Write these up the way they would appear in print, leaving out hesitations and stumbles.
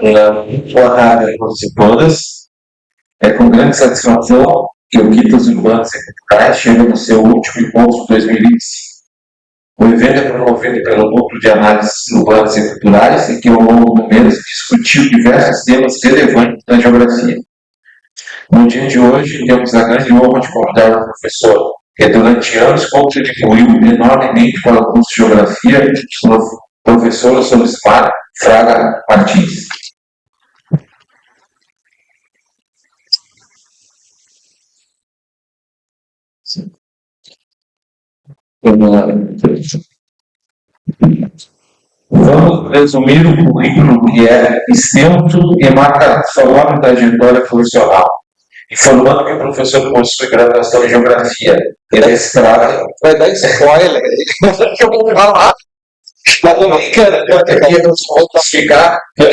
Boa tarde a todos e todas. É com grande satisfação que o Quitas Urbanas e Culturais chega no seu último encontro de 2025. O evento é promovido pelo Núcleo de Análises Urbanas e Culturais e que, ao longo do mês, discutiu diversos temas relevantes da geografia. No dia de hoje, temos a grande honra de convidar o professor, que durante anos contribuiu enormemente para o curso de Geografia, o professor Solismar Fraga Martins. Vamos resumir o currículo, que é extenso e marca sua longa trajetória profissional, informando que o professor possui graduação em Geografia e mestrado. Vai dar spoiler que eu vou falar. Eu queria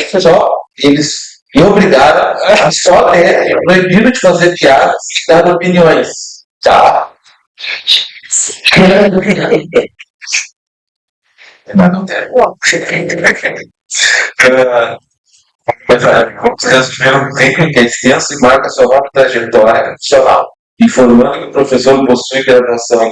ficar só eles me obrigaram a só ler, proibiram de fazer piadas e dar opiniões. Tá? Mas não tem. Mas vamos resumir o currículo, que é extenso e marca sua longa trajetória profissional, informando que o professor possui graduação em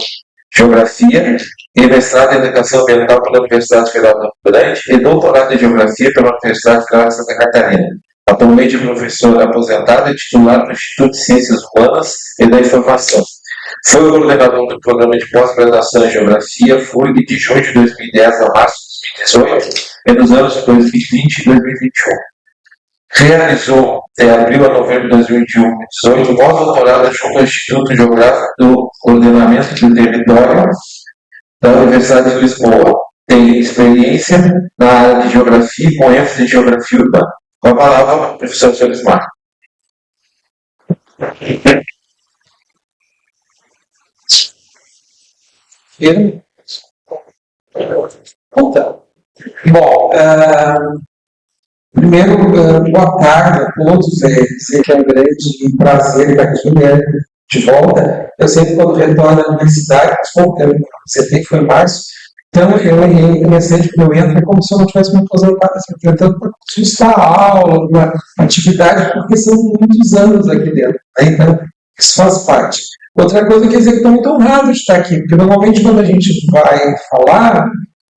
Geografia e mestrado em Educação Ambiental pela Universidade Federal do Rio Grande e doutorado em Geografia pela Universidade Federal de Santa Catarina. Atualmente é professor aposentado e titular do Instituto de Ciências Humanas e da Informação. Foi coordenador do programa de pós-graduação em Geografia FURG de junho de 2010 a março de 2018 e nos anos de 2020 e 2021. Realizou, de abril a novembro de 2018, pós-doutorado junto ao Instituto Geográfico do Ordenamento do Território da Universidade de Lisboa. Tem experiência na área de Geografia com ênfase em Geografia Urbana. Com a palavra, professor Solismar. Bom, primeiro, boa tarde a todos. Sei que é um grande prazer estar aqui, né, de volta. Eu sempre, quando retorno à universidade, você tem que foi em março, então eu interessante que eu entro, é como se eu não tivesse me aposentado, assim, tentando ajustar a aula, uma atividade, porque são muitos anos aqui dentro, né? Então isso faz parte. Outra coisa, quer dizer que estou muito honrado de estar aqui, porque normalmente quando a gente vai falar,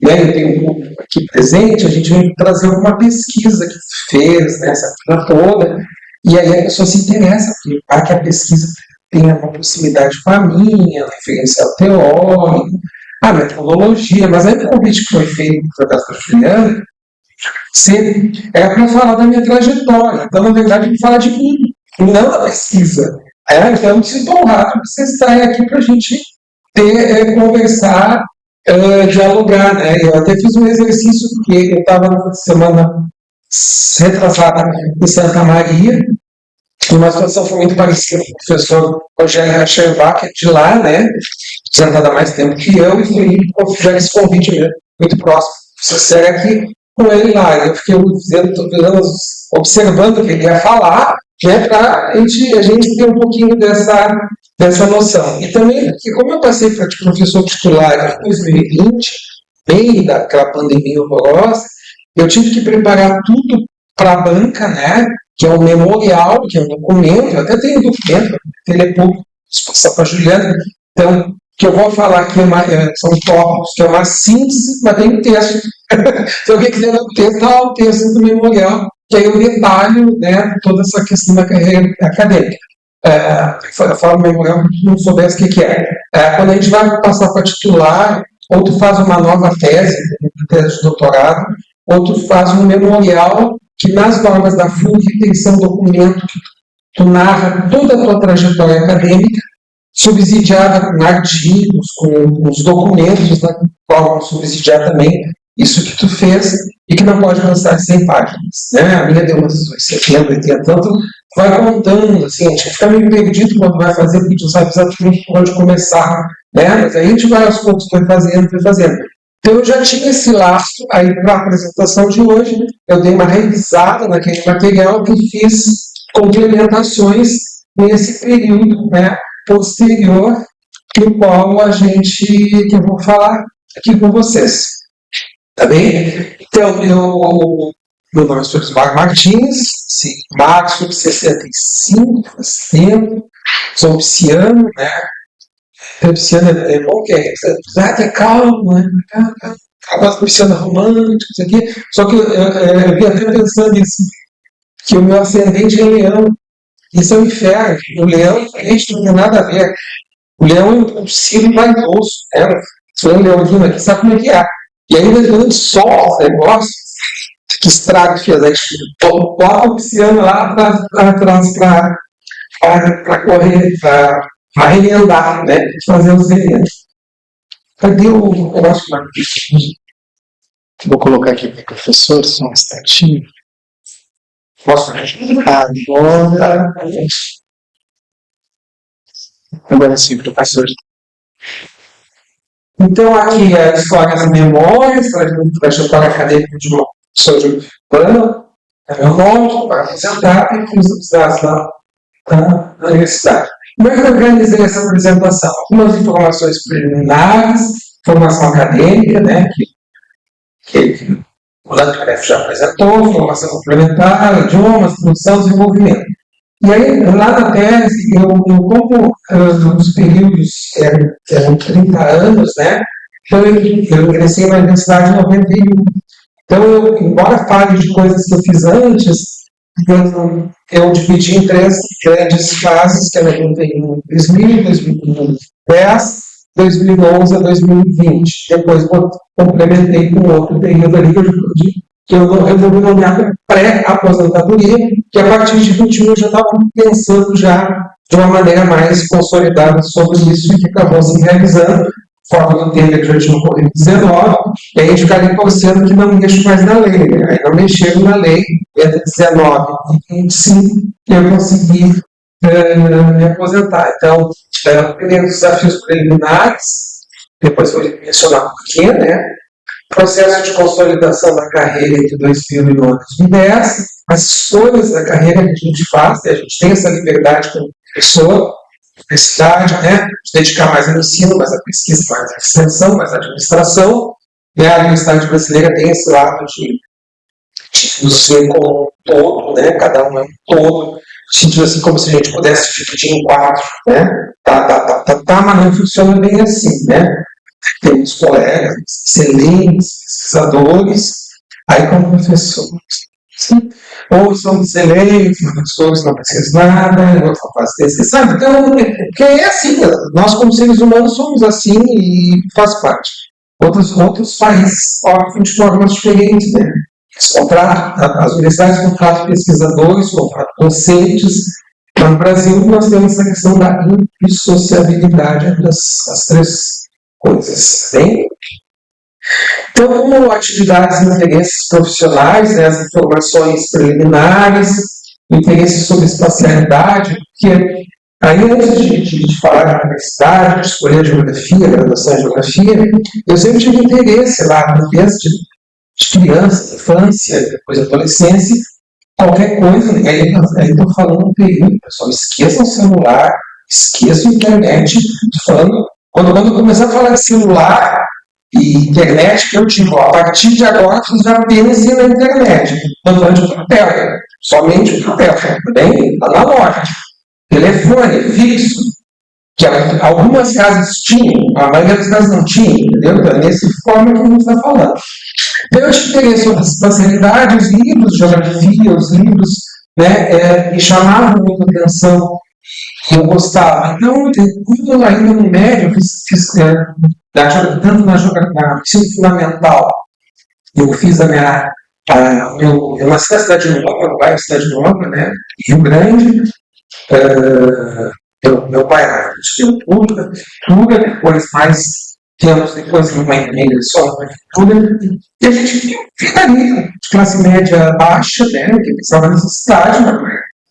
né, eu tenho um público aqui presente, a gente vem trazer alguma pesquisa que fez, né, essa coisa toda, e aí a pessoa se interessa, porque para que a pesquisa tenha uma proximidade com a minha, referencial teórico, a metodologia, mas aí o convite que foi feito pela professora Juliana, era para falar da minha trajetória, então na verdade eu vou falar de mim, e não da pesquisa. Então eu me sinto honrado que vocês estarem aqui para a gente conversar, dialogar, né? Eu até fiz um exercício, porque eu estava na semana retrasada em Santa Maria, uma situação foi muito parecida com o professor Rogério Rachenbach, que é de lá, né? Sentado há mais tempo que eu, e já esse convite mesmo, muito próximo. Você aqui com ele lá, eu fiquei observando o que ele ia falar, né, para a gente ter um pouquinho dessa noção. E também, porque como eu passei para professor titular em 2020, meio daquela pandemia horrorosa, eu tive que preparar tudo para a banca, né, que é um memorial, que é um documento, eu até tenho um documento, ele é público, se passar para a Juliana, então, que eu vou falar aqui, são tópicos, que é uma síntese, mas tem um texto. Se alguém quiser ler o texto, tá o texto do memorial, que aí eu detalho, né, toda essa questão da carreira acadêmica. Eu falo memorial porque não soubesse o que é. Quando a gente vai passar para titular, ou tu faz uma nova tese de doutorado, ou tu faz um memorial que nas normas da FURG tem que ser um documento que tu narra toda a tua trajetória acadêmica, subsidiada com artigos, com os documentos, né, que podem subsidiar também isso que tu fez e que não pode passar de 100 páginas. Né? A minha deu umas 70, 80, tanto vai contando, assim, a gente fica meio perdido quando vai fazer, porque não sabe exatamente por onde começar, né? Mas aí a gente vai aos poucos, foi fazendo. Então eu já tinha esse laço aí para a apresentação de hoje, eu dei uma revisada naquele material e fiz complementações nesse período, né, posterior, no qual que eu vou falar aqui com vocês. Tá bem? Então, Meu nome é Sr. Martins, Marcos, sobre 65, faz tempo, sou pisciano, né? Então, pisciano é bom que é calmo, né? Gosto de pisciano romântico, isso aqui. Só que eu vim até pensando nisso, que o meu ascendente é leão. Isso é um inferno. O leão, gente, não tem nada a ver. O leão é um signo vaidoso. Né? Sou um leãozinho aqui, sabe como é que é? E aí, quando a gente solta os negócios, que estrago que fez, a gente bota o pisciano lá atrás para correr, para remendar, né? Fazer os remendos. Cadê o negócio lá? Vou colocar aqui para o professor, só um instantinho. Posso? Agora sim, professor. Então, aqui é a história das memórias, da história acadêmica de uma pessoa de plano, é meu nome, para apresentar e fiz os dados da universidade. Como é que eu organizei essa apresentação? Algumas informações preliminares, formação acadêmica, né, que o Landgraf já apresentou, formação complementar, idiomas, produção, desenvolvimento. E aí, lá na tese, como os períodos eram 30 anos, né? Então, eu ingressei na universidade em 91. Então, embora fale de coisas que eu fiz antes, eu dividi em 3 grandes fases, que é 91, 2000, 2010, 2011 a 2020. Depois complementei com outro período ali que eu resolvi nomear pré-aposentadoria, que a partir de 21 eu já estava pensando já de uma maneira mais consolidada sobre isso e que acabou se realizando, forma do tempo que já tinha ocorrido 19, e aí a gente ficaria torcendo que não mexo mais na lei, né? Aí não mexeram na lei, entre 19 e 25, e eu consegui me aposentar. Então, primeiro desafios preliminares, depois vou mencionar um pouquinho, né? Processo de consolidação da carreira entre 2009 e 2010, as escolhas da carreira que a gente faz, né? A gente tem essa liberdade como pessoa, universidade, né? Se dedicar mais ao ensino, mais à pesquisa, mais à extensão, mais à administração. E a universidade brasileira tem esse lado de ser como um todo, né? Cada um é um todo, sentido assim como se a gente pudesse dividir em 4, né? Mas não funciona bem assim, né? Temos colegas excelentes, pesquisadores, aí como professores. Ou são excelentes, professores não pesquisam nada, não fazem pesquisa, sabe? Então, porque é assim, nós como seres humanos somos assim e faz parte. Outros países optam de formas diferentes, né? As universidades contratam pesquisadores, contratam docentes. No Brasil, nós temos essa questão da indissociabilidade das 3 coisas. Bem? Então, como atividades e interesses profissionais, né, as informações preliminares, interesses sobre espacialidade, porque aí antes de falar de universidade, de escolher geografia, graduação em geografia, eu sempre tive interesse lá, desde de criança, infância, depois adolescência, qualquer coisa, aí estou falando um período, pessoal, esqueçam o celular, esqueçam a internet, estou falando, quando eu começar a falar de celular e internet, que eu digo, ó, a partir de agora vocês já pensem na internet, estou falando de papel, somente o papel, bem analógico, telefone fixo, que algumas casas tinham, a maioria das casas não tinha, entendeu? Então é nessa forma que a gente está falando. Então, eu tive interesse sobre as facilidades, os livros de geografia, os livros, né, me chamavam muita atenção, eu gostava. Então, quando ainda no médio, eu fiz tanto na ensino fundamental, eu fiz eu nasci na cidade de Nova, meu pai é cidade de Nova, né, Rio Grande, meu pai era de pública, depois mais tempos depois uma ingressou na prefeitura, e a gente fica ali, de classe média baixa, né, que precisava necessidade,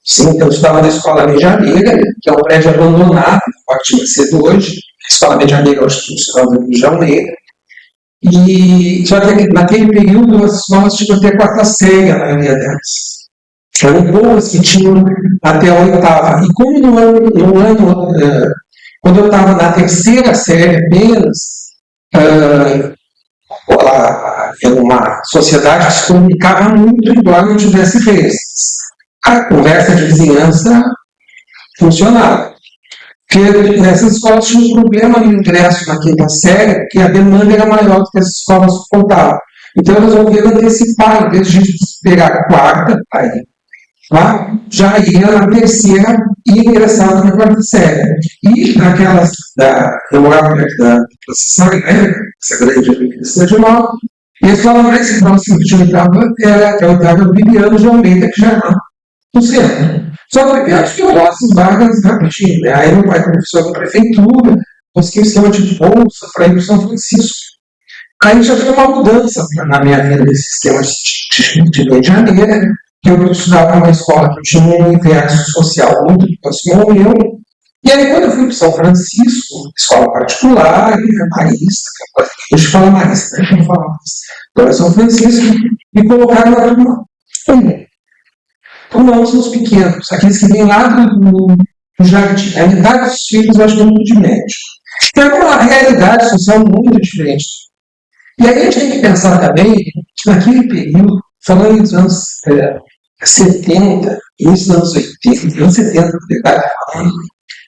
sim, então eu estava na Escola Medianeira, que é um prédio abandonado, pode ser cedo hoje, a Escola Medianeira hoje funciona no Rio de Janeiro, e só que naquele período as escolas tinham até 4ª série, a maioria delas. Eram poucas que tinham até a 8ª. E como no ano quando eu estava na 3ª série apenas, Era uma sociedade que se comunicava muito, embora não tivesse redes. A conversa de vizinhança funcionava. Porque nessas escolas tinha um problema no ingresso na quinta série, porque a demanda era maior do que as escolas suportavam. Então, resolveram antecipar, em vez de pegar a quarta, aí, lá, já ia na terceira e ingressava na quarta série. E naquelas, eu morava perto da procissão, né, essa grande universidade de Mal, e a escola mais próxima que eu estava no Bibiano de Almeida, que já era no centro. Só que eu tinha nossas vagas rapidinho, né? Aí meu pai, como professor da prefeitura, conseguiu um esquema de bolsa para ir para São Francisco. Aí já foi uma mudança na minha vida desse esquema de Rio de Janeiro, que eu estudava numa escola que eu tinha um universo social muito próximo ao meu. E aí, quando eu fui para São Francisco, escola particular, marista, a gente fala marista, né? Não fala marista. Agora, São Francisco, me colocaram na turma 1. Turma 1 são os pequenos, aqueles que vêm lá do jardim. A idade dos filhos, eu acho que é muito de médio. Tem uma realidade social muito diferente. E aí a gente tem que pensar também que naquele período, falando dos anos 70, início dos anos 80, anos 70, na verdade, falando,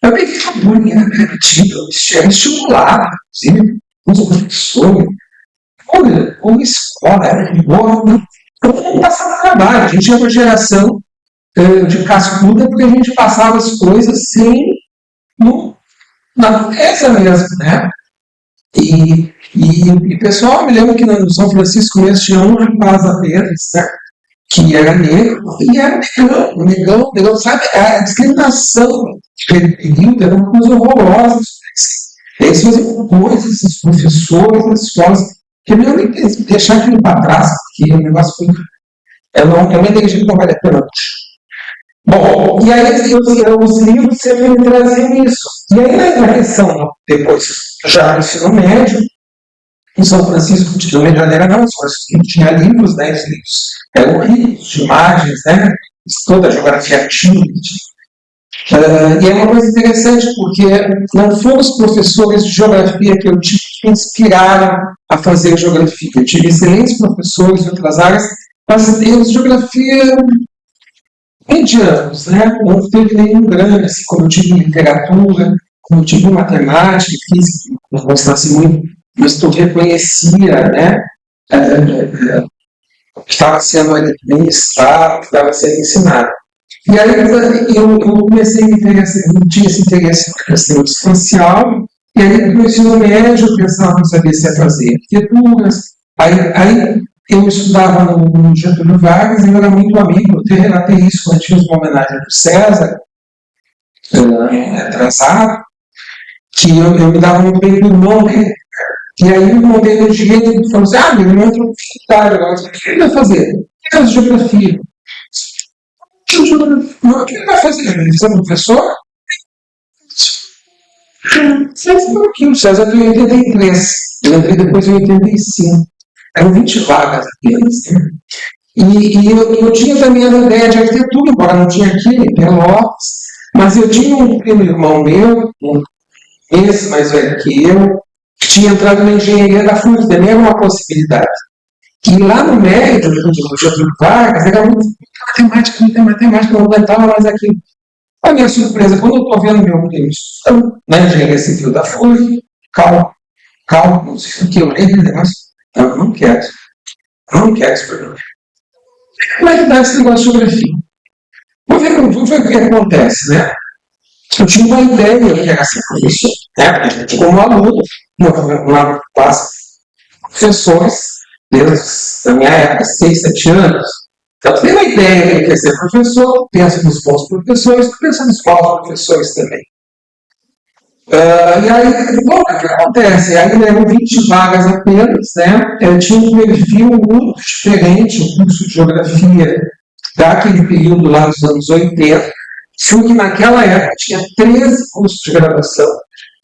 eu peguei a bullying, era permitido, era estimulado, inclusive, os professores, como escola, era de boa, não passava trabalho. A gente tinha uma geração de cascuda porque a gente passava as coisas sem, na essa mesmo, né? E pessoal, me lembro que no São Francisco mesmo tinha um rapaz apenas, né, que era negro, e era negão, sabe? A discriminação daquele período era uma coisa horrorosa. Eles faziam coisas, esses professores, nas escolas, que eu não deixar aquilo para trás, porque o negócio foi. É uma energia que não vale a pena. Bom, e aí os livros sempre me traziam isso. E aí na questão, depois, já no ensino médio, em São Francisco, no Rio de Janeiro, não, tinha livros, né? Os livros eram ricos de imagens, né? Toda a geografia antiga. E é uma coisa interessante, porque não foram os professores de geografia que eu tive que me inspiraram a fazer geografia. Eu tive excelentes professores em outras áreas, mas temos geografia medianos, né? Não teve nenhum grande, assim, como eu tive em literatura, como eu tive em matemática, física, não gostasse muito, mas tu reconhecia, né? Que estava sendo ministrado, que estava sendo ensinado. E aí eu comecei a me interessar, eu tinha esse interesse na questão substancial, e aí no ensino médio eu pensava, não sabia se ia fazer arquiteturas, aí eu estudava no Getúlio Vargas, eu era muito amigo, eu até relatei isso quando tive uma homenagem para o César, atrasado, que eu me dava muito bem com o irmão dele. E aí o irmão dele no direito falou assim, meu irmão entrou no secretário agora, o que ele vai fazer? Ele faz geografia. O que ele vai fazer? Ele vai ser professor? O César tem 83, eu entrei depois em 85. Eram 20 vagas apenas. E eu tinha também a ideia de arquitetura, embora não tinha aqui em Pelotas, mas eu tinha um primo irmão meu, esse mais velho que eu, que tinha entrado na engenharia da FURS, também era uma possibilidade. E lá no médio, no Getúlio Vargas, era muita matemática, não aguentava mais aquilo. A minha surpresa, quando eu estou vendo meu primo estudando na engenharia civil da FURS, cálculo, não sei o que, eu lembro, negócio. Não quero esse programa. Como é que dá esse negócio de geografia? Vamos ver o que acontece, né? Eu tinha uma ideia que era assim, isso, né? Como aluno, uma classe de professores, desde a minha época, 6, 7 anos. Então, eu tenho uma ideia que quer ser professor, penso nos bons professores, penso nos maus professores também. E aí, bom, o que acontece? Aí eram 20 vagas apenas, né? Tinha um perfil muito diferente, o curso de geografia daquele período lá dos anos 80, sendo que naquela época tinha 13 cursos de graduação.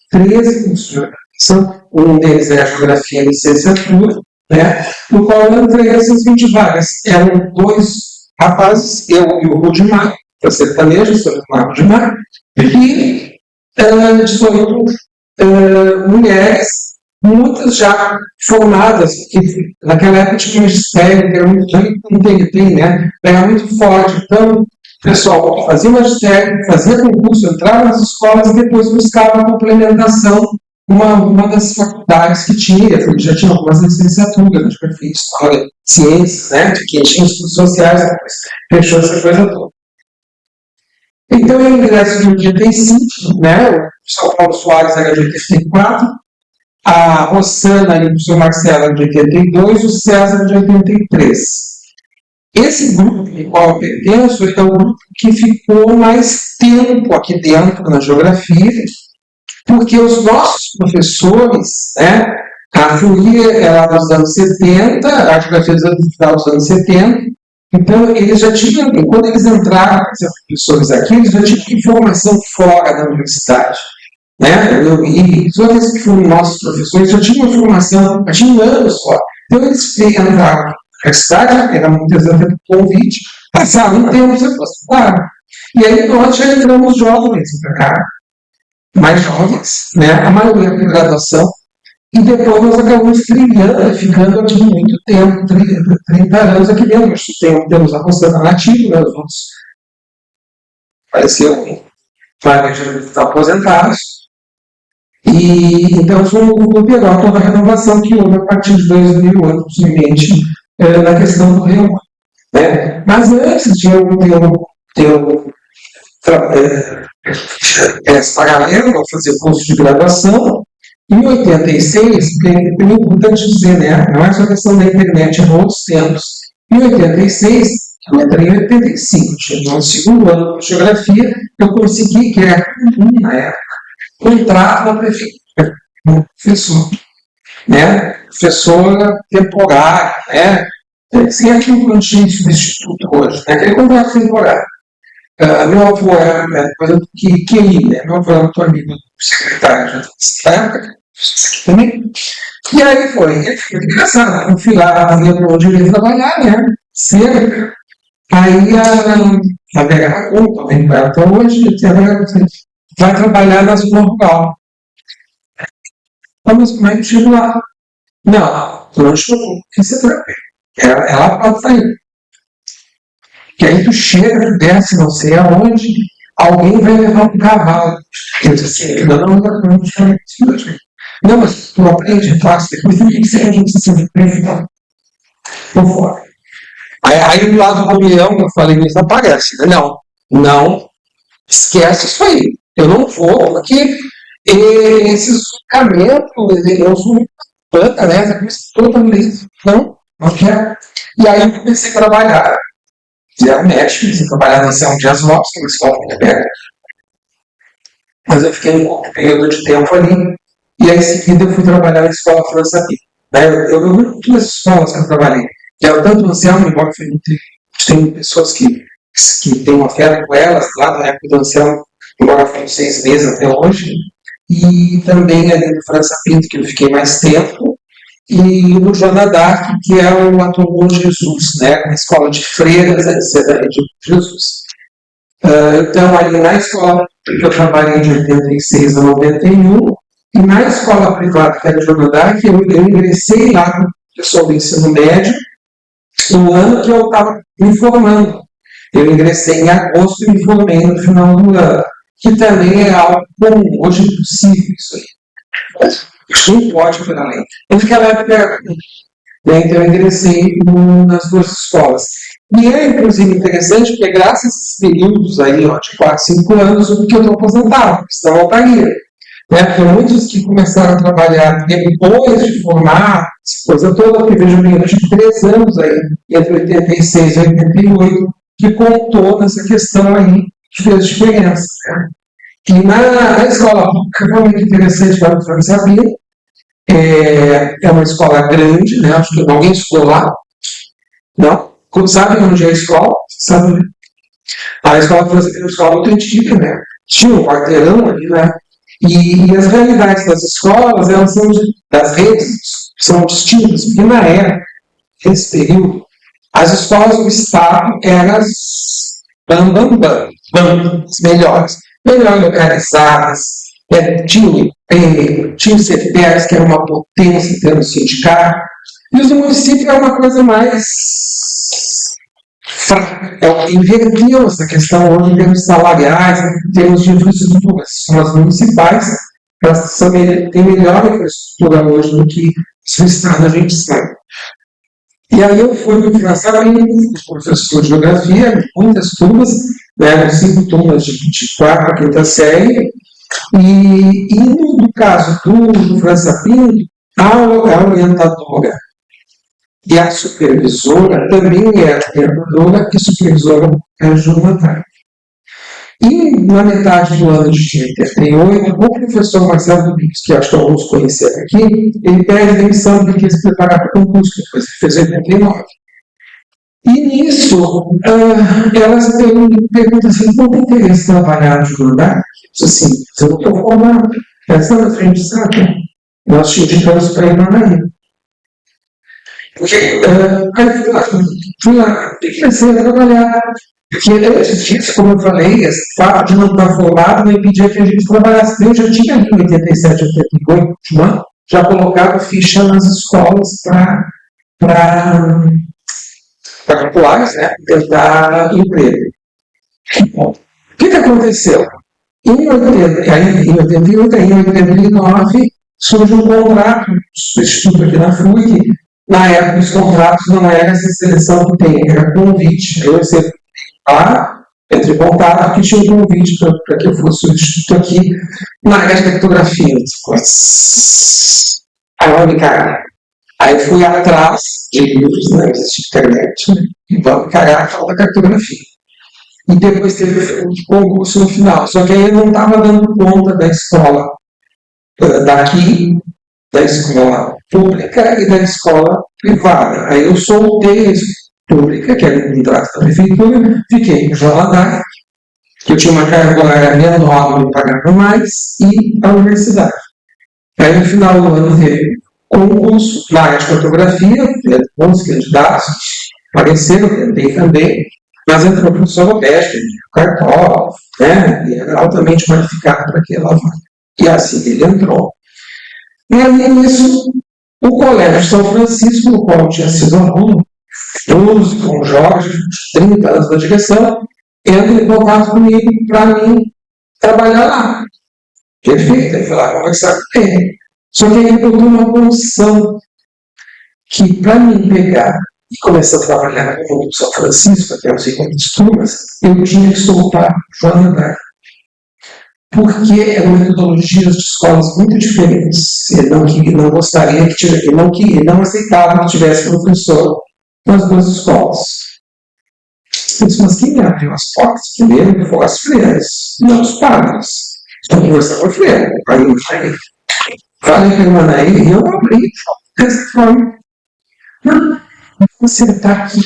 13 cursos de graduação, um deles era geografia e licenciatura, né? No qual eu entrei essas 20 vagas. Eram 2 rapazes, eu e o Rudimar, que é sertanejo, sou o Rudimar, e 18 mulheres, muitas já formadas, que naquela época tinha magistério, que era muito rico, tem, né? Era muito forte. Então, o pessoal fazia magistério, fazia concurso, entrava nas escolas e depois buscava a complementação uma das faculdades que tinha, já tinha algumas licenciaturas, de perfil, história, ciências, né? Quem tinha estudos sociais, depois fechou essa coisa toda. Então, eu ingresso de 85, né? O São Paulo Soares era de 84, a Rossana e o professor Marcelo era de 82, o César de 83. Esse grupo em qual eu pertenço é o grupo que ficou mais tempo aqui dentro na geografia, porque os nossos professores, né, a FUI é lá dos anos 70, a geografia do final dos anos 70, então eles já tinham, quando eles entraram, os professores aqui, eles já tinham informação fora da universidade. Né? E os outros que foram nossos professores já tinham informação, já tinham anos fora. Então eles entraram na universidade, era muitas vezes por convite, passaram um tempo, se apostaram. E aí nós já entramos jovens para cá, mais jovens, né? A maioria com graduação, e depois nós acabamos trilhando, ficando aqui muito tempo, 30 anos aqui dentro. Temos a Rosana Nativo, né? Os outros pareciam já aposentados. E então foi um poderó toda a renovação que houve a partir de 2008, possivelmente, na questão do Rio. Né? Mas antes de eu paralelo a fazer curso de graduação, em 86, é importante dizer, né? Não é só questão da internet, é outros tempos. Em 86, eu entrei em 85, chegou no segundo ano de geografia, eu consegui, que era comum na época, contrato na prefeitura, como professor, né? Professora temporária, né? Sem aquilo que não tinha do instituto hoje, né? Aquele contrato temporário. Meu avô era, por exemplo, QI, né? Meu avô era muito amigo do secretário da época, também. E aí foi engraçado, eu fui lá, fazia para onde eu ia trabalhar, né? Cedo. Aí a Vera Racon, também vai até hoje, vai trabalhar na zona rural. Mas como é que eu chego lá? Não, tu não chegou, porque você trabalha. Ela pode sair. Que aí tu chega, tu desce, não sei aonde, alguém vai levar um cavalo. Eu disse assim, não, mas tu aprende, fácil, depois tem que ser a gente se aprende, então. Tô fora. Aí do lado do leão, eu falei, isso aparece, né? Não, esquece isso aí. Eu não vou, porque esses caminhos, eu sou muito planta, né? Essa coisa totalmente, não quero. E aí eu comecei a trabalhar. Era médico, comecei a trabalhar na São Dias Lopes, que é uma escola muito perto. Mas eu fiquei um pouco período de tempo ali. E aí em seguida eu fui trabalhar na escola França Pinto. Eu vi duas escolas que eu trabalhei. Que era tanto o Anselmo, embora tem pessoas que têm uma fé com elas, lá na época do Anselmo, embora foram 6 meses até hoje. E também ali no França Pinto, que eu fiquei mais tempo. E no Joana d'Arc, que é o atual Bom Jesus, né? Uma escola de freiras, da Rede Jesus. Então, ali na escola que eu trabalhei de 86 a 91, e na escola privada, que era de Joana d'Arc, eu ingressei lá com o pessoal do ensino médio, no ano que eu estava me formando. Eu ingressei em agosto e me formei no final do ano, que também é algo comum, hoje é possível isso aí. Isso não pode ir além. Naquela época era comum. Então eu ingressei nas duas escolas. E é, inclusive, interessante, porque graças a esses períodos aí, ó, de 4, 5 anos, o que eu estou aposentado, senão eu estaria. Né? Porque muitos que começaram a trabalhar depois de formar, coisa toda, que vejo bem, eu tive 3 anos aí, entre 86 e 88, que contou nessa questão aí, que fez diferença. Né? E na escola pública, realmente interessante para o França Pinto, é uma escola grande, né? Acho que alguém estudou lá. Não? Sabe onde é a escola? Sabe? A escola França Pinto é uma escola muito antiga, né? Tinha um quarteirão ali, né? E as realidades das escolas, elas são das redes, são distintas, porque na época, nesse período, as escolas do Estado eram as melhores localizadas, tinha o CETES, que era uma potência em termos sindicatos, e os do município era uma coisa mais fraca. Invertiam essa questão hoje em termos salariais, em termos de infraestrutura. As municipais, elas têm melhor infraestrutura hoje do que o Estado, a gente sabe. E aí eu fui me financiar com professor de geografia, muitas turmas, eram 5 turmas de 4 a 5ª série, e no caso do França Pinto, a orientadora e a supervisora também era orientadora e supervisora era Júlia. E na metade do ano de 88, o professor Marcelo Dubicos, que acho que alguns conheceram aqui, ele pede demissão porque ele se preparava para o concurso, depois ele fez 89. E nisso, elas perguntam assim, não tem interesse em trabalhar no jornal? Assim, eu não estou formado. Essa é a gente sabe. Nós te indicamos para ir na Bahia. Porque, aí fui lá, comecei a trabalhar. Porque antes disso, como eu falei, esse fato de não estar formado não impedia que a gente trabalhasse. Eu já tinha ali em 87, 88, já colocava ficha nas escolas para populares, né, tentar emprego. Bom, o que aconteceu? Em 88 e em 89 surge um contrato do Instituto aqui na FUIC. Na época, os contratos não eram essa seleção que tem, era convite. Eu recebi lá, entre em contato, que tinha um convite para que eu fosse o Instituto aqui na área de cartografia. Aí fui atrás de livros, né, de internet, né, e vamos encarar a tal da cartografia. E depois teve um concurso no final. Só que aí eu não estava dando conta da escola daqui, da escola pública e da escola privada. Aí eu soltei a escola pública, que era um contrato da prefeitura, fiquei com o Joladar, que eu tinha uma carga horária menor, me pagava mais, e a universidade. Aí no final do ano teve concurso na área de fotografia, bons candidatos apareceram, tentei também, mas entrou o professor Roberto, cartógrafo, né, e era altamente qualificado para aquela vaga. E assim ele entrou. E aí nisso, o Colégio São Francisco, no qual eu tinha sido aluno, 12 com o Jorge, 30 anos da direção, entra em contato comigo para mim trabalhar lá. Perfeito, ele foi lá conversar com ele. Só que ele botou uma condição que, para mim pegar e começar a trabalhar com o São Francisco, até não sei quantas turmas, eu tinha que soltar Joana d'Arc. Porque eram metodologias de escolas muito diferentes. Ele não gostaria que tivesse, ele não aceitava que tivesse professor nas duas escolas. Eu disse, mas quem abriu as portas primeiro foram as freiras, não os padres. Então, conversar com a freira. Falei para a irmã aí, e eu abri dessa forma. Não, vou sentar aqui.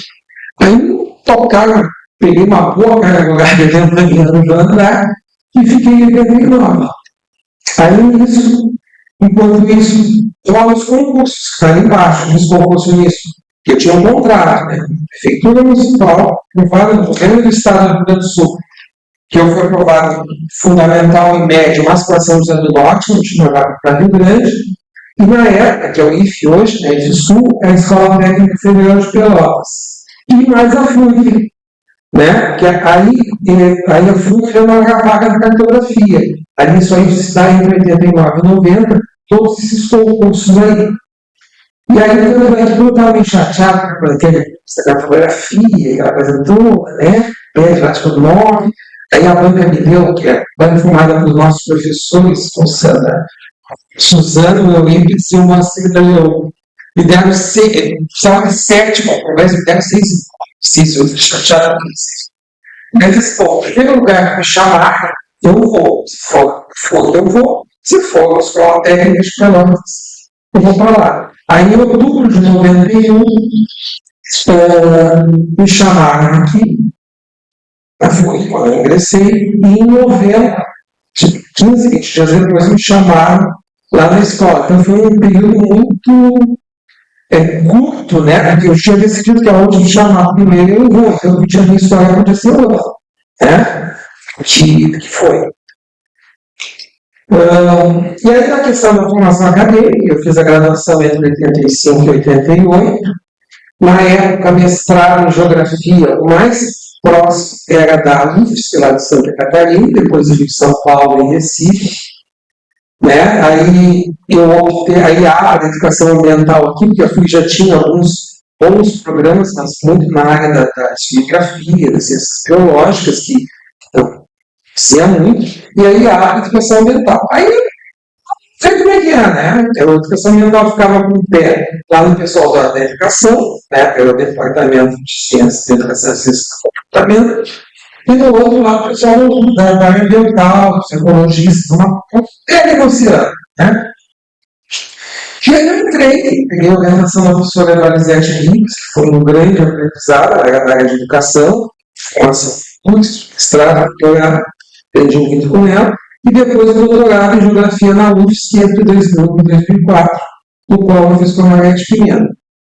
Aí tocaram, peguei uma boa carga horária dentro da minha no andar e fiquei em 89. Aí nisso, enquanto isso, rola os concursos, que está ali embaixo, os concursos nisso. Eu tinha um contrato, né? Prefeitura Municipal, aprovada no governo do Estado do Rio Grande do Sul, que eu fui aprovado fundamental e médio, mas para São José do Norte, não tinha nada para Rio Grande, e na época, que é o IF hoje, né, de Sul, é a Escola Técnica Federal de Pelotas, e mais a FUIC, né, que aí a FUIC é uma vaga de cartografia, ali só está entre 89 e 90, todos esses concursos aí. E aí eu estava meio chateado com aquela cartografia, aquela coisa toda, né? Atlântico do Norte. Aí a banca me deu, que é banca formada pelos nossos professores, Suzano, Eurípides e o Moacir da Leão. Me deram 6, precisava de 7 para conversa, me deram 6, eu fiquei chateado com isso. Aí eu disse, bom, em primeiro lugar, me chamaram, eu vou. Se for, eu vou. Se for, a escola técnica de Pelotas, eu vou para lá. Aí, em outubro de 91, me chamaram aqui, quando eu ingressei, e em novembro, 15, 20 dias depois, me chamaram lá na escola. Então, foi um período muito curto, né? Porque eu tinha decidido que aonde me chamar primeiro eu vou. Então, eu tinha visto a acontecer outra, né? Que foi. E aí, na questão da formação acadêmica, eu fiz a graduação entre 85 e 88. Na época, mestrado em geografia, o mais próximo era da UFSC, lá de Santa Catarina, depois eu fui de São Paulo e Recife. Né? Aí eu optei, aí a educação ambiental aqui, porque eu já tinha alguns bons programas, mas muito na área da geografia, das ciências biológicas, que eu fazia muito, e aí a educação ambiental. Aí sei como é que é, né? A educação ambiental ficava com o pé lá no pessoal da educação, né? Pelo departamento de ciências da educação e ciências do comportamento, e do outro lado o pessoal da área ambiental, dos ecologistas, uma negociando, né? E aí eu entrei, peguei a orientação da professora Marisete Ribas, que foi um grande aprendizado na área de educação, formação curso, mestrado, doutorado, aprendi muito com ela, e depois doutorado em geografia na UFSC entre 2000 e 2004, no qual eu fiz com a Margarete Pimenta.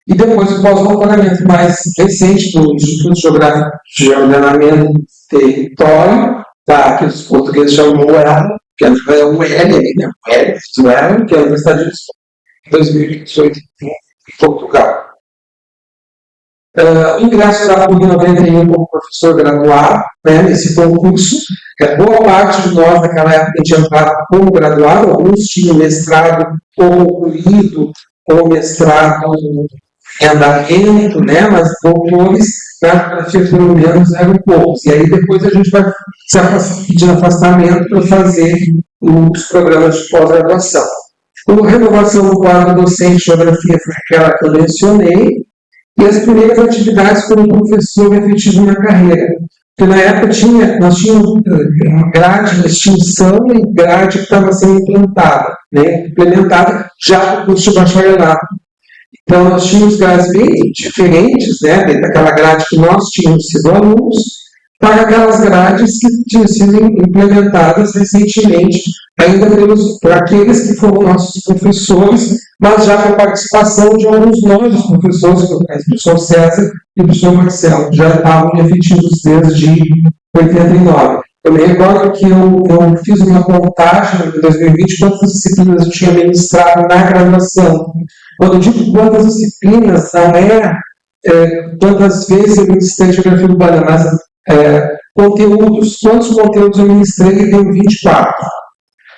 E depois o pós-doutoramento mais recente do Instituto Geográfico de Ordenamento do Território, que os portugueses chamam ela, que é o L, né? O L, que é a Universidade de Lisboa, em 2018, em Portugal. O ingresso da PUC 91 como professor graduado, né, nesse concurso, boa parte de nós naquela época tinha entrado como graduado, alguns tinham mestrado concluído, ou mestrado em andamento, né, mas doutores na geografia pelo menos eram poucos. E aí depois a gente vai se pedir afastamento para fazer os programas de pós-graduação. A renovação do quadro docente de geografia foi aquela que eu mencionei, e as primeiras atividades como professor efetivo na carreira. Porque na época nós tínhamos grade de extinção e grade que estava sendo implementada já no curso de bacharelado. Então, nós tínhamos grades bem diferentes, né, daquela grade que nós tínhamos sido alunos, para aquelas grades que tinham sido implementadas recentemente, ainda por aqueles que foram nossos professores, mas já com a participação de alguns novos professores, como o professor César e o professor Marcelo, que já estavam efetivos desde 89. Eu me recordo que eu fiz uma contagem em 2020 quantas disciplinas eu tinha ministrado na graduação. Quando eu digo quantas disciplinas, não é quantas vezes eu ministrei geografia urbana, mas conteúdos, quantos conteúdos eu ministrei, e deu 24.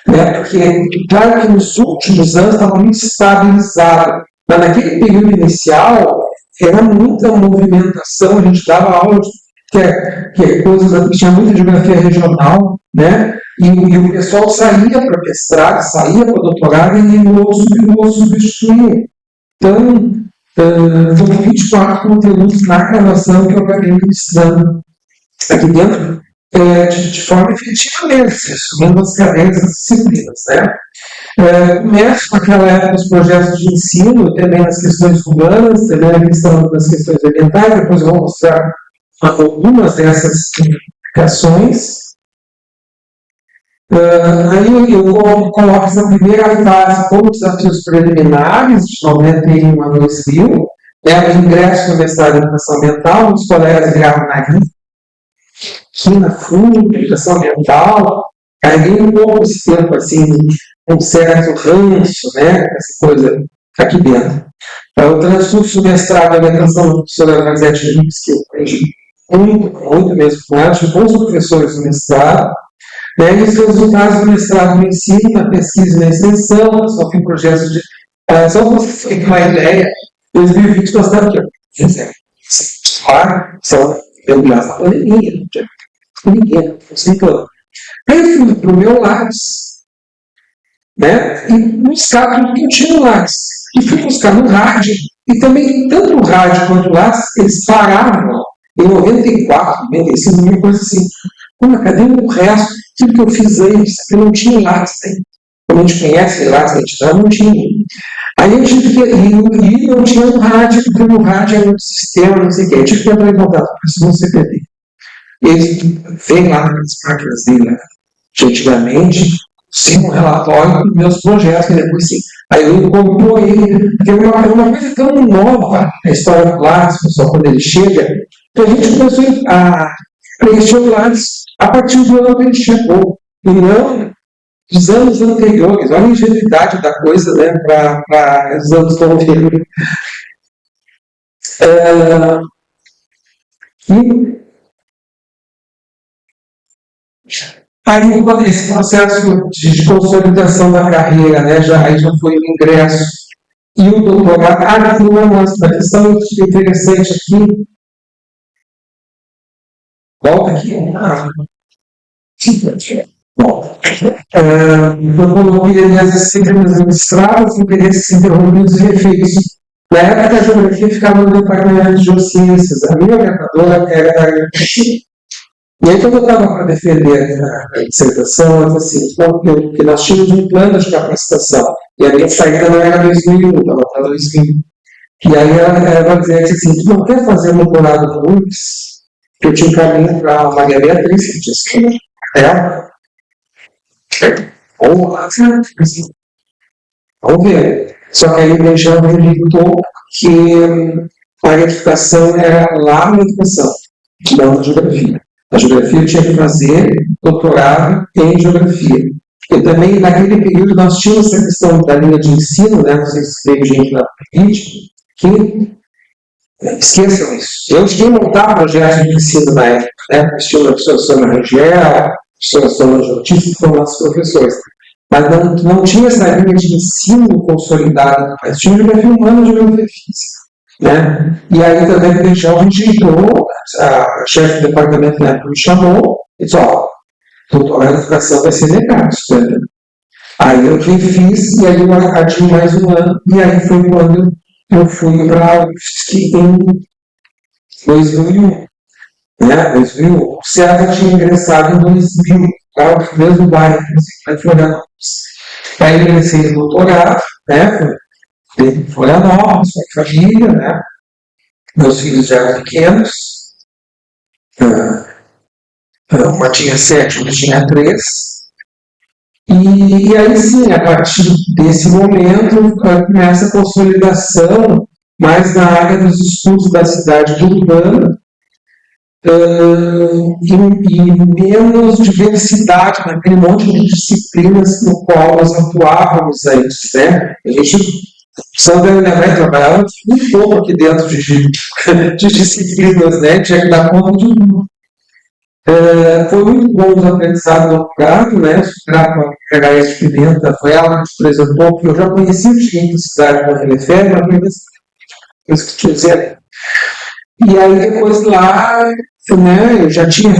Né? Porque, claro que nos últimos anos estava muito estabilizado, mas naquele período inicial era muita movimentação, a gente dava aula que coisas, tinha muita geografia regional, né? E o pessoal saía para mestrado, saía para doutorado e o substituía. Então, foram 24 conteúdos na graduação que eu acabei ministrando aqui dentro, de forma efetiva mesmo, assumindo as cadeiras, as disciplinas. Né? Começo naquela época os projetos de ensino, também nas questões urbanas, também na questão das questões ambientais, depois eu vou mostrar algumas dessas implicações. Aí eu coloco essa primeira fase como desafios preliminares, de 91 a 2000, o ingresso no mestrado em educação ambiental, os colegas viraram nariz, aqui na FUN, educação ambiental, carreguei um pouco esse tempo, assim, um certo ranço, né, essa coisa aqui dentro. O transcurso do mestrado em educação da professora Marisete Ribas, que eu aprendi muito mesmo com ela, tive bons professores no mestrado, né, e os resultados do mestrado no ensino, na pesquisa e na extensão, só fui projetos de... só para você ter uma ideia, 2020 nós estamos aqui, só mergulhados na pandemia, não tinha ninguém, não sei como. Aí eu fui para o meu Lattes, né, e buscar tudo que eu tinha no Lattes. E fui buscar no rádio, e também, tanto o rádio quanto o Lattes, eles paravam em 94, 95, uma coisa assim. Cadê o resto? Tudo que eu fiz antes, eu não tinha Lattes, né? Como a gente conhece Lattes, a gente não tinha. Aí eu tive que ir, não tinha um rádio, porque no rádio era um sistema, não sei o quê. Eu tive que entrar em contato com a pessoa no CPD. Eles vêm lá nas máquinas dele, antigamente, sem um relatório dos meus projetos, e depois sim. Aí eu incorporei, porque é uma coisa tão nova a história do Lattes, pessoal, quando ele chega, que a gente começou a preencher o Lattes a partir do ano que ele chegou. E não dos anos anteriores. Olha a ingenuidade da coisa, né, para os anos que vindo. E aí, esse processo de consolidação da carreira, né, aí já foi o ingresso e o doutorado. A questão interessante aqui. Volta aqui. Eu coloquei as disciplinas administradas, interesses interrompidos e refeitos. Na época, a geografia ficava no departamento de geociências. A minha orientadora era da agricultura. E aí, quando eu estava para defender a dissertação, eu disse assim, porque nós tínhamos um plano de capacitação, e a minha saída não era 2001, estava para 2000. E aí ela dizia assim, tu não quer fazer um doutorado no UFRGS? Que eu tinha um caminho para a Maria Beatriz, que tinha escrito ela. Vamos ver. Só que aí o Benjamin acreditou que a educação era lá na educação, não na geografia. A geografia eu tinha que fazer doutorado em geografia. E também, naquele período, nós tínhamos essa questão da linha de ensino, né? Não sei se teve gente na política, que esqueçam isso. Eu cheguei a montar projetos de ensino na época, né? Tinha a professora Rangel, a professora Solange Ortiz, que foram nossos professores. Mas não tinha essa linha de ensino consolidada, mas tinha geografia humana e geografia física. Né? E aí também a gente entrou, a chefe do departamento na época me chamou e disse, doutorado em educação vai ser negado. Né? Aí eu fiz, e aí eu arcadinho mais um ano, e aí foi quando eu fui para a UFSC em 2001. Né? 2001. O César tinha ingressado em 2000, tá? O mesmo bairro, em Florianópolis. Aí eu ingressei no doutorado, né? Em Florianópolis, com a família, né? Meus filhos já eram pequenos. Uma tinha 7, uma tinha 3. E aí sim, a partir desse momento, começa a consolidação mais na área dos estudos da cidade urbana e menos diversidade naquele monte de disciplinas no qual nós atuávamos antes, né? A gente precisava vai trabalhar um pouco aqui dentro de disciplinas, né? Tinha que dar conta de tudo. Foi muito bom os aprendizados do doutorado, né? Grato a HS Pimenta, foi ela que apresentou, porque eu já conhecia o seguinte da cidade com a Relefé, mas que tinha dizer. E aí depois lá, né, eu tinha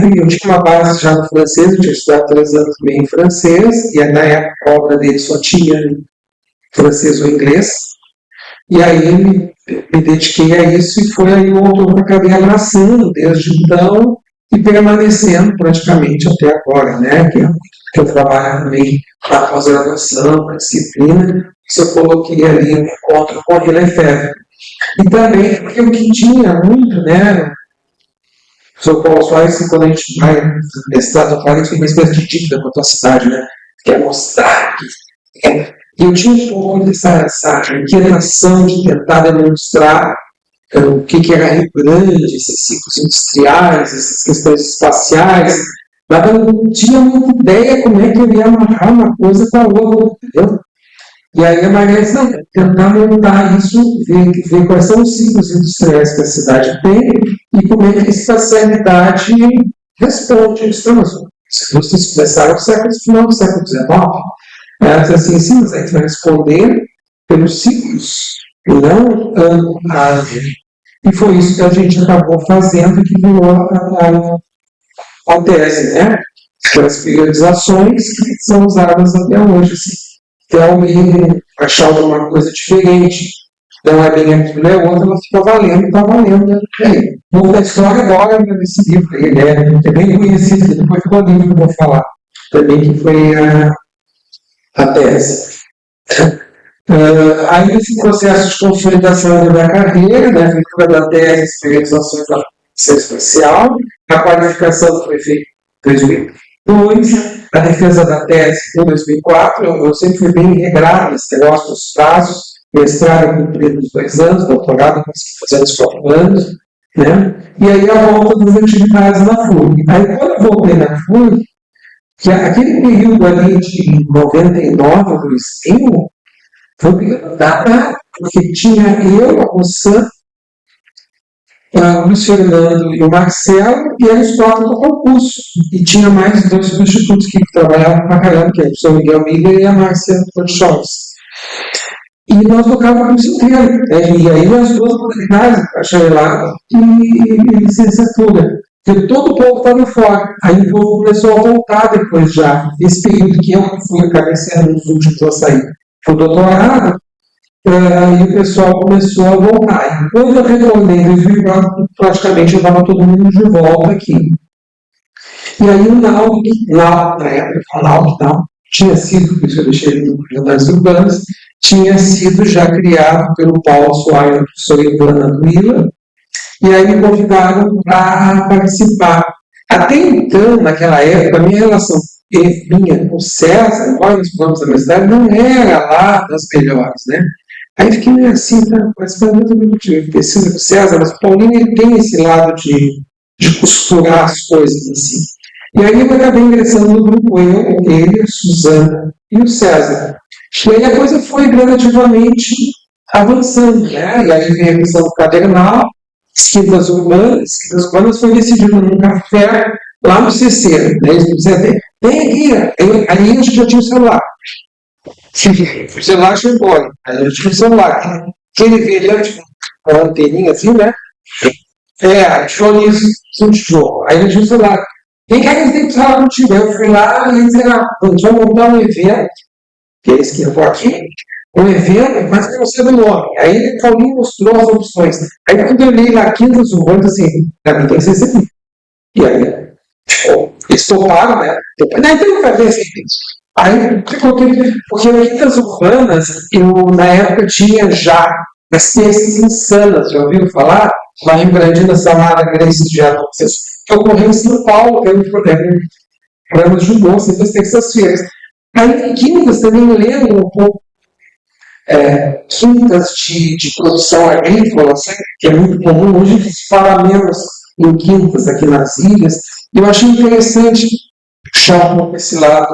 uma base já no francês, eu tinha estudado 3 anos bem em francês, e aí, na época a obra dele só tinha francês ou inglês, e aí me dediquei a isso, e foi aí o autor que acabei abraçando desde então, e permanecendo praticamente até agora, né, que eu trabalho também na pós-graduação, na disciplina, isso eu coloquei ali um encontro com a Relefé. E também, porque o que tinha muito, né, o professor Paulo Soares, quando a gente vai no mestrado, eu falo que foi uma espécie de dívida com a tua cidade, né, quer mostrar que eu tinha um pouco dessa inquietação de tentar demonstrar o que era Rio Grande, esses ciclos industriais, essas questões espaciais, mas eu não tinha muita ideia como é que eu ia amarrar uma coisa com a outra, entendeu? E aí a Maria disse, não, tentar montar isso, ver quais são os ciclos industriais que a cidade tem e como é que a espacialidade responde a isso. As indústrias começaram no final do século XIX. Ela disse assim, sim, mas a gente vai responder pelos ciclos, e não ano a ano. E foi isso que a gente acabou fazendo, que virou a tese, né? As periodizações que são usadas até hoje, assim. Tem alguém achar alguma coisa diferente, não é bem aquilo, é outra, ela fica valendo, está valendo, né? O pouco da história agora nesse livro aí, né? É bem conhecido, depois ficou o livro que eu vou falar também, que foi a tese. Aí nesse processo de consolidação da carreira, né, feitura da tese, especializações da ciência espacial, a qualificação foi feita em 2002, a defesa da tese em 2004, eu sempre fui bem regrado nesse negócio dos prazos, mestrado cumprido nos 2 anos, doutorado consegui fazer nos 4 anos, né, e aí a volta das atividades na FURG. Aí quando eu voltei na FURG, que aquele período ali de 99 a 2000 foi um período danado, porque tinha eu, a Rossã, o Luiz Fernando e o Marcelo, e eram os quatro do concurso. E tinha mais dois substitutos que trabalhavam pra caramba, que é o São Miguel Miller e a Márcia Porchols. E nós tocávamos o inteiro, né? E aí as duas modalidades, bacharelado e licenciatura. Porque todo o povo estava fora. Aí o povo começou a voltar depois já. Esse período que eu fui, acabei sendo um dos últimos a sair. Foi o doutorado, e o pessoal começou a voltar. E quando eu retornei em 2004, praticamente eu estava todo mundo de volta aqui. E aí o Nauk, na época, o Nauk tinha sido, por isso eu deixei ele no Jornais Urbanas, tinha sido já criado pelo Paulo Soares, a professora Ivana Duila, e aí me convidaram para participar. Até então, naquela época, a minha relação minha com o César, igual nos planos da universidade, não era lá das melhores, né? Aí fiquei meio assim, participando muito de pesquisa com o César, mas o Paulinho ele tem esse lado de costurar as coisas assim. E aí eu acabei ingressando no grupo, ele, a Suzana e o César. E aí a coisa foi gradativamente avançando, né? E aí veio a questão do cadernal, Quintas Urbanas foi decidido num café lá no CC, né? Eles disseram, tem aqui, aí a gente já tinha o celular. O celular chegou, aí a gente tinha o celular. Aquele velhante com uma anteninha assim, né? Show isso, show. Aí a gente tinha o celular. Quem quer que eles têm que falar contigo? Eu fui lá e eles disseram, vamos montar um evento, que é esse que eu vou aqui, um evento, mas que não sei do nome. Aí o Paulinho mostrou as opções. Aí quando eu li lá Quintas Urbanas, assim, pra mim tem que ser esse aqui. E aí, eles toparam, né? Não, então eu fazer esse aqui. Aí, porque o Quintas Urbanas, eu na época tinha já as terças insanas, já ouviram falar? Lá em Brandina, Samara, Grace de Anúncias, que ocorreu em São Paulo, que era um programa de judô, sempre às terças-feiras. Aí, quintas também lembram um pouco quintas de produção agrícola, que é muito comum, hoje se fala menos em quintas aqui nas ilhas. Eu achei interessante puxar um pouco esse lado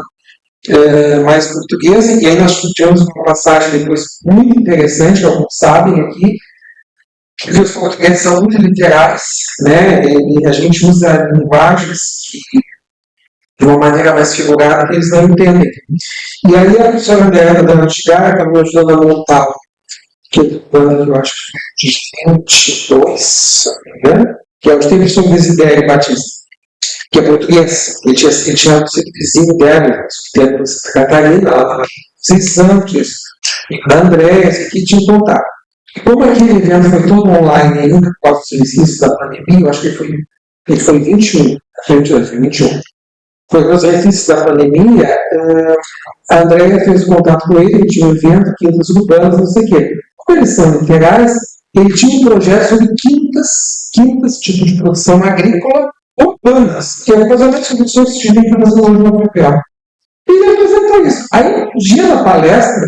mais português, e aí nós tivemos uma passagem depois muito interessante, alguns sabem aqui, que os portugueses são muito literais, né? E a gente usa linguagens que, de uma maneira mais figurada, que eles não entendem. E aí a professora Andréa da Antigar está me ajudando a montar, que eu acho que de 22, né? Que é o Esteve sobre Desidério Batista, que é português. Ele tinha sido vizinho dela, de Santa Catarina, ela estava em Santos, e da Andréa, que tinha contato. E como aquele evento foi todo online ainda, por causa dos exercícios da pandemia, eu acho que ele foi 21, foi 21. Foi nos exercícios da pandemia, a Andréia fez contato com ele tinha um evento, Quintas Urbanas, não sei o quê. Como eles são literais, ele tinha um projeto sobre quintas tipo de produção agrícola urbanas, que é uma coisa muito sobre que tinha que fazer hoje no papel. E ele apresentou isso. Aí, no dia da palestra,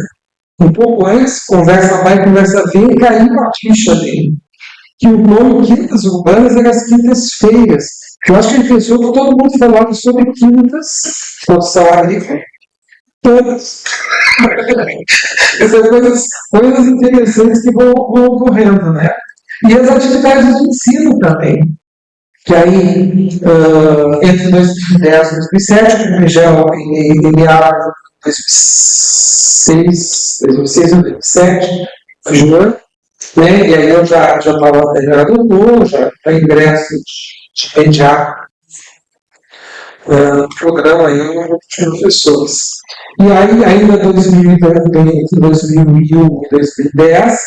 um pouco antes, conversa vai, conversa vem, e caiu a ficha dele. Que o nome Quintas Urbanas era as quintas-feiras. Eu acho que ele pensou que todo mundo falava sobre quintas, produção agrícola, todas. Essas coisas interessantes que vão ocorrendo, né? E as atividades de ensino também. Que aí, entre 2010 e 2007, o PPGEL ele abre 2006 e 2007, João, né? E aí eu já era doutor, já ingresso de imediato no programa aí, eu tinha professores. E aí, ainda entre 2001 e 2010,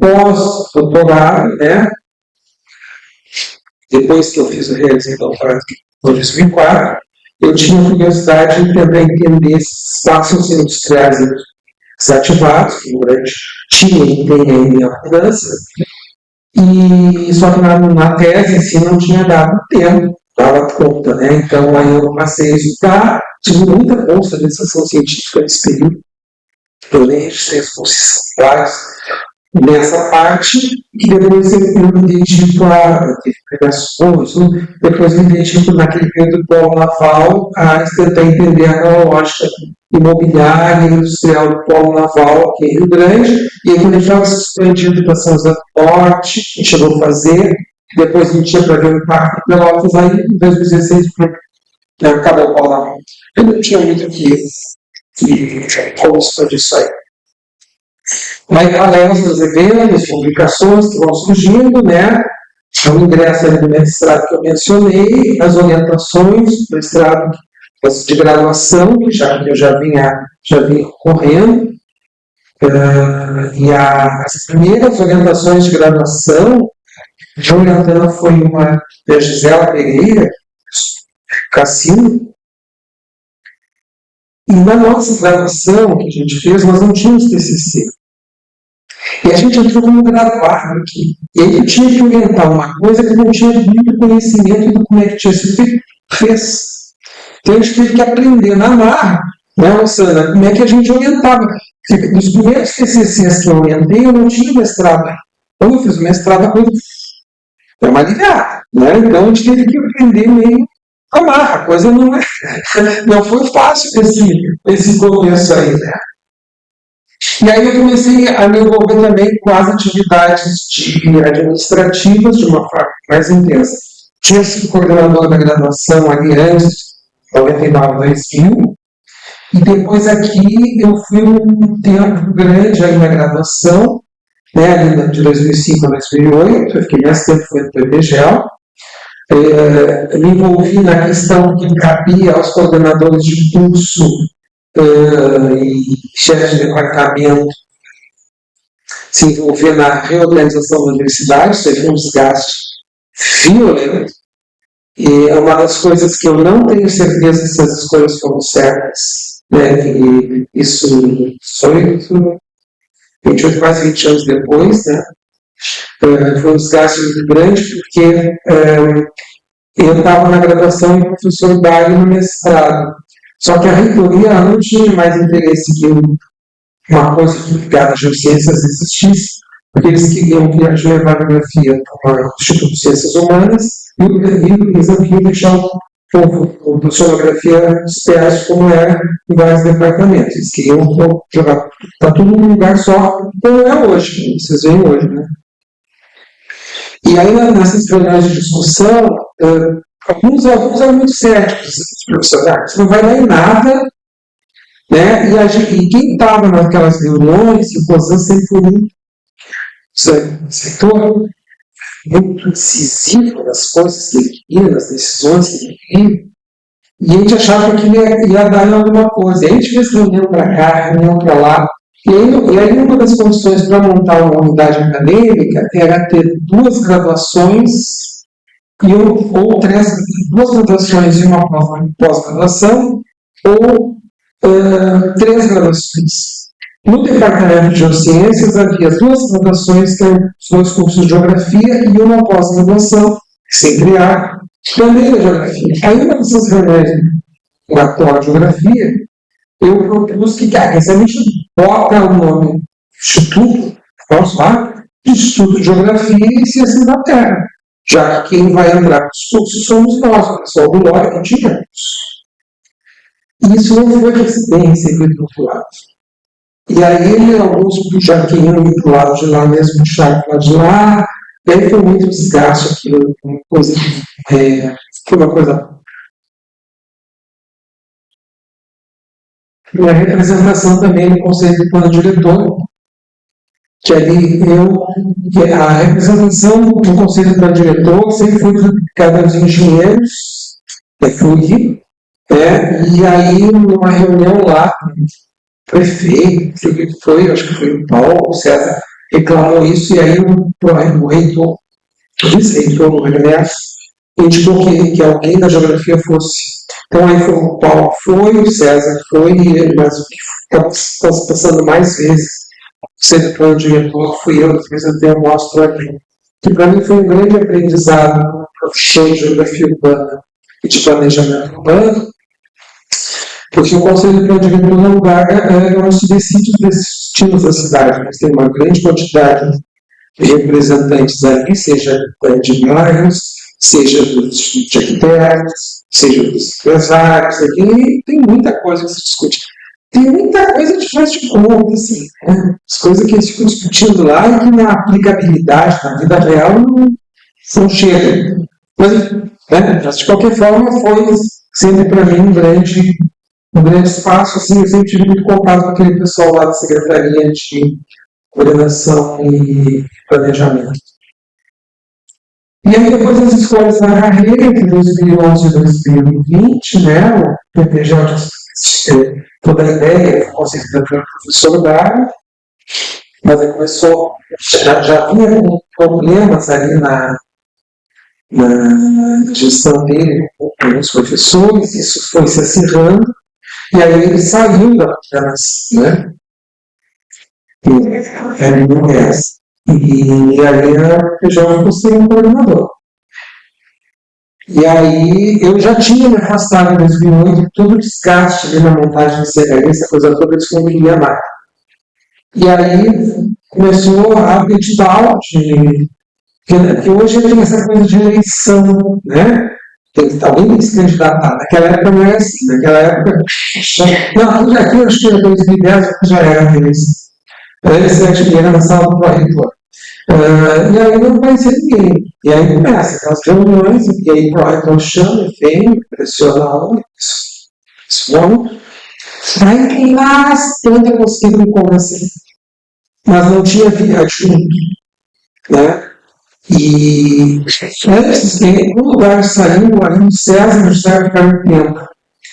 pós-doutorado, né? Depois que eu fiz o realizei doutorado em 2004, eu tinha curiosidade de tentar entender esses espaços industriais desativados, que o Grande tinha e tem aí a mudança, e só que na tese em si não tinha dado tempo, dava conta, né? Então aí eu passei a estudar, tive muita bolsa de iniciação científica nesse período, eu nem registrei as bolsas várias, nessa parte, e depois eu me dedico a pregações, depois me dedico naquele período do polo naval a tentar entender aquela lógica imobiliária e industrial do polo naval aqui em Rio Grande, e aí quando ele estava se expandindo para São José do Norte, a gente chegou a fazer, depois a gente tinha para ver o impacto de Pelotas, aí em 2016 acabou o polo naval. Eu não tinha muito que como expandir isso aí. Mas paralelos dos eventos, publicações que vão surgindo, né? O ingresso no mestrado que eu mencionei, as orientações do mestrado de graduação, que eu já vinha correndo, e as primeiras orientações de graduação, já orientando foi uma da Gisela Pereira, Cassino, e na nossa graduação que a gente fez, nós não tínhamos TCC. E a gente entrou como graduado aqui. E aí eu tinha que orientar uma coisa que eu não tinha muito conhecimento de como é que tinha sido feito. Então a gente teve que aprender na marra, né, Luciana, como é que a gente orientava. Nos primeiros TCCs que eu orientei, eu não tinha mestrado. Quando eu fiz o mestrado, a coisa foi uma ligada, né? Então a gente teve que aprender meio na marra. A coisa não foi fácil esse começo aí, né? E aí eu comecei a me envolver também com as atividades administrativas de uma forma mais intensa. Tinha sido coordenador da graduação ali antes, 99, 2000, e depois aqui eu fui um tempo grande aí na graduação, né, de 2005 a 2008, eu fiquei mais tempo no PPGEL, me envolvi na questão que cabia aos coordenadores de curso e chefes de departamento se envolver na reorganização da universidade, isso foi um desgaste violento, e é uma das coisas que eu não tenho certeza se as escolhas foram certas, né? E isso foi 28, quase 20 anos depois, né? Foi um desgaste muito grande, porque eu estava na graduação e o professor Dário no mestrado. Só que a reitoria não tinha mais interesse que uma coisa ligada às geociências existisse, porque eles queriam que a geoevagrafia para o Instituto de Ciências Humanas e eles não queriam deixar o oceanografia disperso como era em vários departamentos. Eles queriam jogar tudo num lugar só, como é hoje, como vocês veem hoje, né? E aí, nessas reuniões de discussão, alguns eram muito céticos, professores, isso não vai dar em nada, né? E quem estava naquelas reuniões, o COSAN sempre foi um setor muito decisivo nas coisas que ele queria, nas decisões que ele queria, e a gente achava que ia dar em alguma coisa. E a gente fez reunião para cá, reunião para lá, e aí uma das condições para montar uma unidade acadêmica era ter duas graduações ou duas graduações e uma pós-graduação, ou 3 graduações. No departamento de Geociências havia 2 graduações, que eram os 2 cursos de Geografia, e uma pós-graduação, sem criar, também da Geografia. Aí, uma dessas reuniões com a atual Geografia, eu propus que a gente bota o nome Instituto, vamos lá, Instituto de Geografia e Ciências da Terra, já que quem vai entrar com os cursos somos nós, o pessoal do LOI, não tinha curso. E isso não foi bem recebido do outro lado. E aí, alguns já queriam ir para o lado de lá mesmo, puxar para o lado de lá, e aí foi muito desgaste aquilo, foi uma coisa. E a representação também no Conselho do Plano Diretor, que ali a representação do Conselho do Plano Diretor sempre foi dedicada aos engenheiros, e aí numa reunião lá, prefeito, acho que foi o Paulo, o César, reclamou isso, e aí o reitor, o Ernesto, indicou que alguém da geografia fosse. Então aí o Paulo foi, o César foi, mas o que estava se passando mais vezes, sendo o plano diretor, fui eu, depois eu até mostro aqui. Que para mim foi um grande aprendizado na profissão de geografia urbana e de planejamento urbano, porque o Conselho de Plano Diretor é um lugar onde se decide distintos da cidade, mas tem uma grande quantidade de representantes ali, seja de bairros, seja dos arquitetos, seja dos empresários, aqui tem muita coisa que se discute. Tem muita coisa de faz de conta, assim, né? As coisas que eles ficam discutindo lá e que na aplicabilidade, na vida real, não chega. Mas de qualquer forma, foi sempre para mim um grande espaço. Assim, eu sempre tive muito contato com aquele pessoal lá da Secretaria de Coordenação e Planejamento. E aí, depois das escolhas na carreira, entre 2011 e 2020, né, o PP já toda a ideia, o conceito da professor Dário, mas aí começou, já vinha com problemas ali na gestão dele com os professores, isso foi se acirrando, e aí ele saiu da coordenação, né? E aí eu já fosse um coordenador. E aí eu já tinha me afastado em 2008, todo o desgaste ali na montagem do CHI, essa coisa toda, eles não queria mais. E aí começou a edital que hoje tem essa coisa de eleição, né? Alguém tem que se candidatar. Naquela época não era assim. Naquela época. Não, aqui eu acho que em 2010 já era eleição. Antes era na sala do pró-reitor. E aí não conhecia ninguém. E aí começa aquelas reuniões, e aí o pró-reitor chama, vem, pressiona a hora, vamos. Aí tem bastante eu consegui me convencer. Mas não tinha via junto. Né? E antes, em um lugar saiu, ali no César, o César ficava um tempo.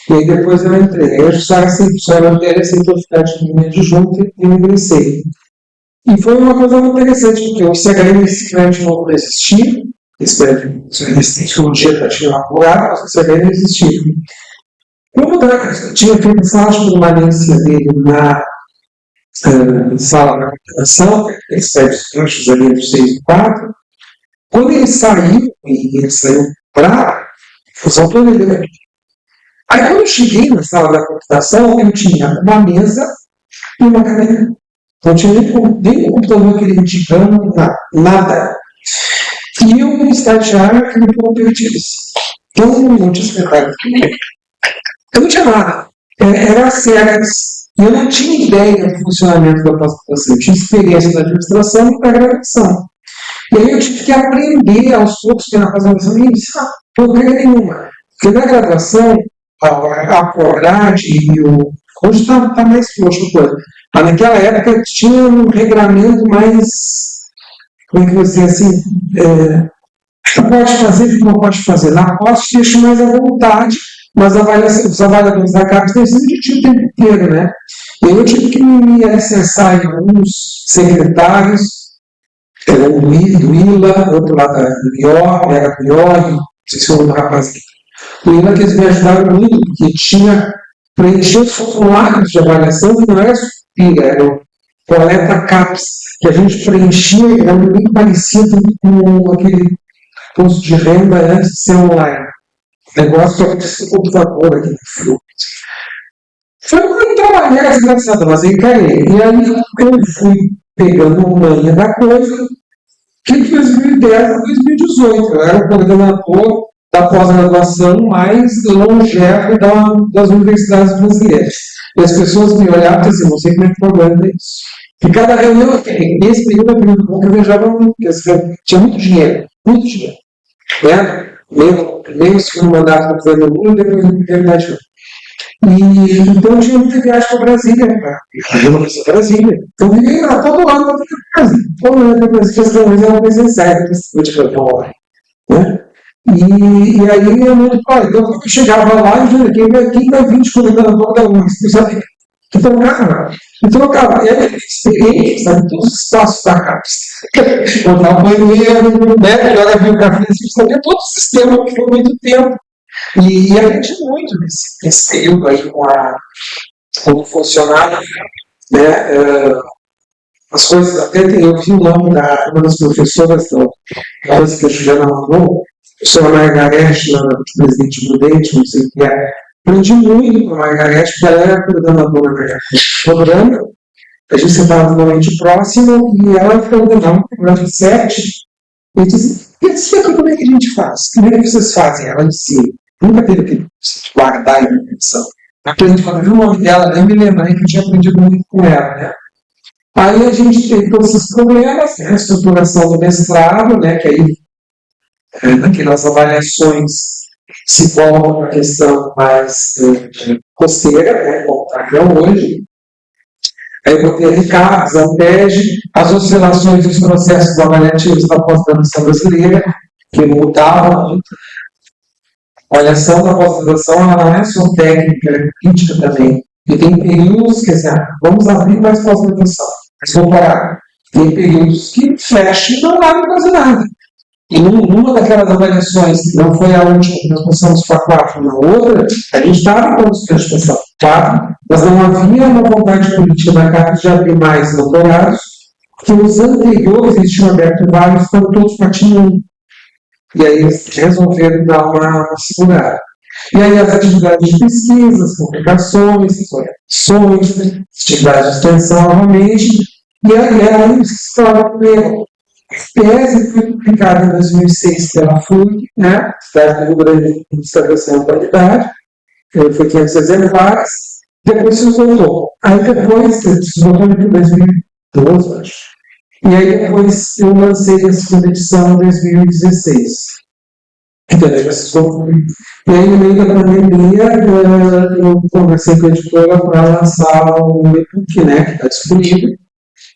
E aí depois eu entrei. Aí o César aceitou ficar de junto e eu ingressei. E foi uma coisa muito interessante, porque o CHI nesse prédio não existia, esse prédio, um dia já tinha apurado, mas o CHI não existia. Como tinha feito sala de permanência dele na sala da coordenação, esses prédios anjos ali entre 6 e 4, quando ele saiu para fusão planejamento. Aí quando eu cheguei na sala da computação, eu tinha uma mesa e uma cadeira. Não tinha nem o computador aquele antigão, nada. E um estagiário que me ficou perdido. Então, não tinha secretário. Eu não tinha nada. Era as cegas. E eu não tinha ideia do funcionamento da pós-graduação. Eu tinha experiência na administração e na graduação. E aí eu tive que aprender aos poucos que na pós-graduação nem disse porcaria nenhuma. Porque na graduação, a qualidade e o. Hoje está mais frouxo a coisa. Mas naquela época tinha um regramento mais. Como é que eu vou dizer assim? Pode fazer, não pode fazer. Na pós deixa mais à vontade, mas os avaliadores da CAPES têm sido de o tempo inteiro, né? E aí eu tive que me alicerçar em alguns secretários, do ILA, outro lá da IOR, era do IOR, não sei se é um rapaz aqui. O ILA que eles me ajudaram muito, porque tinha preencher os formulários de avaliação que não era suspira, era o coleta CAPES, que a gente preenchia, era muito parecido com aquele posto de renda antes de ser online. O negócio só que o computador aqui no fio. Foi muito trabalhar desgraçado, mas eu encarei. E aí eu fui pegando manha da coisa, que de 2010 a 2018 eu era o coordenador da pós-graduação mais longevo das universidades brasileiras. E as pessoas me olhavam e diziam, não sei como é que problema é isso. E cada reunião, nesse período, eu viajava muito, porque tinha muito dinheiro. Né? Primeiro o segundo mandato do governo Lula, depois do primeiro mandato. E então tinha muita viagem para Brasília, para Brasília. Então eu vivia lá todo ano para Brasília. Todo ano para Brasília, as reuniões eram presenciais, né? E aí eu muito claro, então eu chegava lá e dizia, quem vai vir de coordenador da UFSC, sabe? Que trocava. E aí, experiente, sabe, todos os espaços da CAPES. Botar o banheiro, né? Melhor a biografia, sabia todo o sistema que foi muito tempo. E aprendi muito nesse período aí como funcionário, né? As coisas, até eu vi o nome da uma das professoras da música que a Juliana mandou, a professora Margarete, do presidente Prudente, não sei o que é. Aprendi muito com a Margarete, porque ela era coordenadora do programa, a gente sentava normalmente próximo e ela falou, não, programa 7. Eu disse, e assim aqui como é que a gente faz? Como é que vocês fazem? Ela disse, nunca teve que guardar a informação. Quando eu vi o nome dela, eu me lembrei que eu tinha aprendido muito com ela, né? Aí a gente teve todos esses problemas, né? A estruturação do mestrado, né? Que aí, naquelas avaliações, se coloca a questão mais costeira, né? Como está até hoje. Aí eu botei RICAPS, ANTEG, as oscilações dos processos avaliativos da pós-graduação brasileira, que mudavam muito. A avaliação da pós-graduação ela não é só técnica, é crítica também. E tem períodos que, assim, vamos abrir mais pós-graduação, mas vou parar. Tem períodos que fecham e não abrem quase nada. E numa daquelas avaliações, que não foi a última que nós passamos para 4, na outra, a gente estava com os de passar 4, mas não havia uma vontade política da CAPES de abrir mais doutorados, porque os anteriores eles tinham aberto vários, foram todos patinando. E aí eles resolveram dar uma segurada. E aí as atividades de pesquisa, as publicações, as orientações, atividades de extensão novamente, e aí era aí que se torna primeiro. A tese foi publicada em 2006 pela FURG, né? Cidade do Rio Grande do Sul, estabelecendo a qualidade, foi 500 exemplares, depois se esgotou. Aí depois, se esgotou em 2012, acho. E aí depois eu lancei a segunda edição em 2016. Entendeu? Já se esgotou. E aí, no meio da pandemia, eu conversei com a editora para lançar o e-book, né? Que está disponível.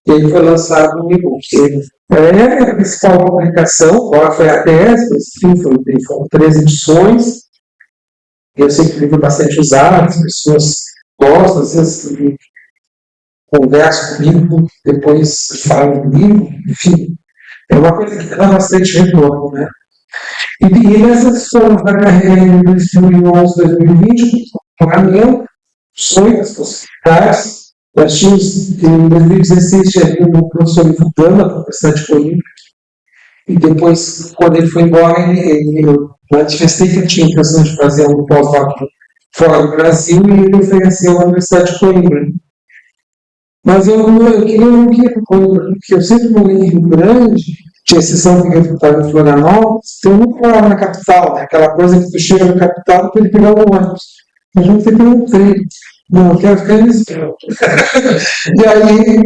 E aí foi lançado um e-book. A principal publicação, qual foi a tese, foram 3 edições. Eu sei que o livro é bastante usado, as pessoas gostam, às vezes conversam comigo, depois falam do livro, enfim. É uma coisa que dá bastante retorno, né? E nessas formas da carreira em 2011, 2020, programamento, sonhos, possibilidades. Nós tínhamos, em 2016, tinha vindo o professor Ivo Gama, da Universidade de Coimbra, e depois, quando ele foi embora, eu manifestei que eu tinha intenção de fazer um pós-doc fora do Brasil e ele ofereceu à Universidade de Coimbra. Mas eu queria um guia para Coimbra, porque eu sempre morei em Rio Grande, tinha exceção que eu estava em Florianópolis, então eu nunca morava na capital, né? Aquela coisa que tu chega na capital para ele pegar o ônibus. Mas não tem pelo trem. Não, eu quero ficar em Lisboa. E aí,